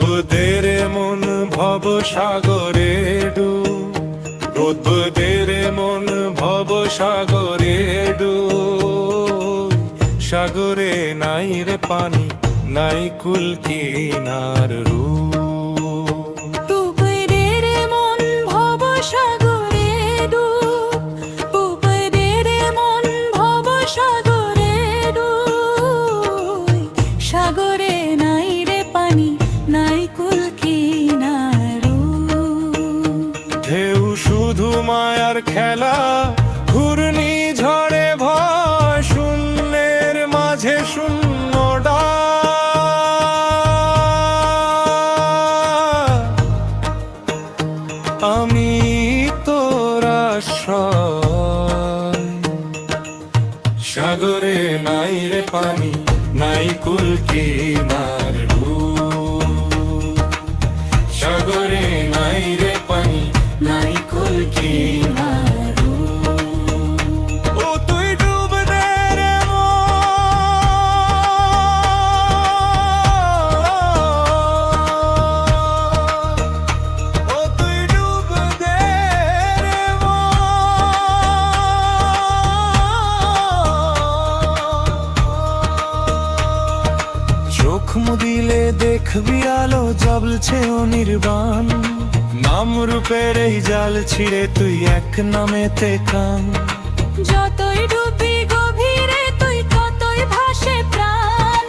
রোদের মন ভব সাগরে ডুব, রোদের মন ভব সাগরে ডুব। সাগরে নাই রে পানি, নাই কুল কিনার রূপ। রোদের মন ভব সাগরে ডুব, রোদের মন ভব সাগরে ডুব। সাগরে নাই রে পানি, নাই কুল কিনার রূপ। ঢেউ শুধু মায়ার খেলা, ঘূর্ণি ঝড়ে ভয়, শূন্যের মাঝে শূন্য ডাক। আমি তোর আশ্রয়। সাগরে নাই রে পানি, নাই কুল কিনার রূপ। সাগরে নাই রে পানি, নাই কুল কিনার রূপ। ও তুই ডুব দে রে মন, ও তুই ডুব দে রে মন। চোখ মুদিলে দেখবি আলো জ্বলছে অনির্বাণ। নাম রূপের এই জাল ছিঁড়ে তুই এক নামেতে কান। যতই ডুবি গভীরে তুই ততই ভাসে প্রাণ।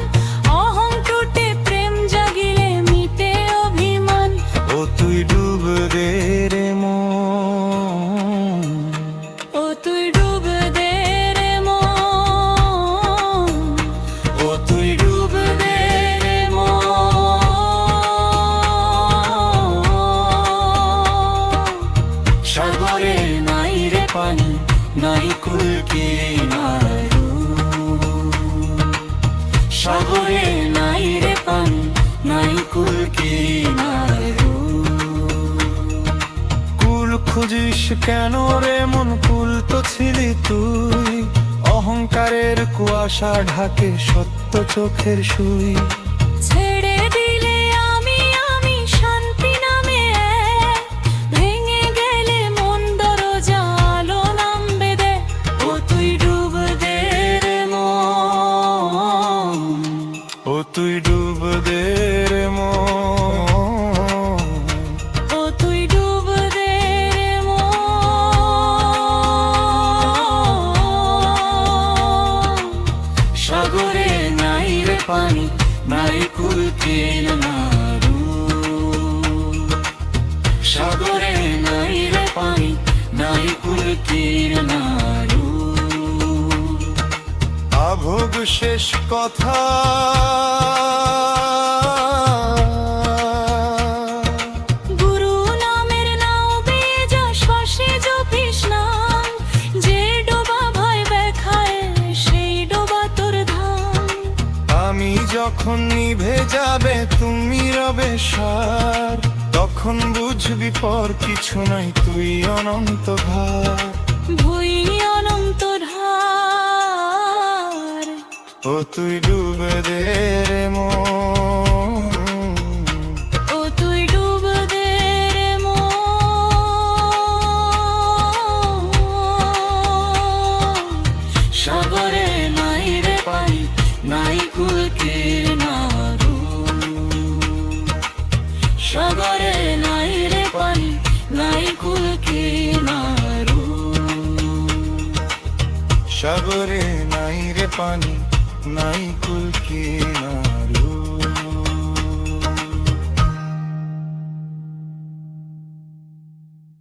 অহং টুটে প্রেম জাগিলে মিটে অভিমান। ও তুই ডুব দে রে মন, ও তুই ডুব দে রে মন, ও তুই ডুব দে রে মন। সাগরে নাই রে পানি, নাই কুল কিনার রূপ। সাগরে নাই রে পানি, নাই কুল কিনার রূপ। কুল খুঁজিস কেন রে মন, কুল তো ছিলি তুই। অহংকারের কুয়াশা ঢাকে সত্য চোখের সুই। ছেড়ে দিলে আমি আমি শান্তি নামে এক। ভেঙে গেলে মন দরজা আলো নামবে দে। ও তুই ডুব দে রে মন, ও তুই ডুব দে রে মন, ও তুই ডুব দে রে মন। সাগরে নাই রে পানি, নাই কুল কিনার রূপ। সাগরে নাই রে পানি, নাই কুল কিনার রূপ। আভোগ শেষ কথা গুরু নামের নাও বেয়ে যা শ্বাসে জপিস নাম। যে ডোবা ভয় ব্যাখায় সেই ডোবা তোর ধাম। আমি যখন নিভে যাবে তুমি রবে সার, তখন বুঝবি পর কিছু নাই তুই অনন্ত ভার। ভুই অনন্ত ধার। ও তুই ডুব দে রে মন, ও তুই ডুব দে রে মন। সাগরে নাই রে পানি, নাই কুল কিনার রূপ। সাগরে নাই রে পানি, নাই কুল কিনার রূপ। সাগরে নাই রে পানি, নাই কুল কিনার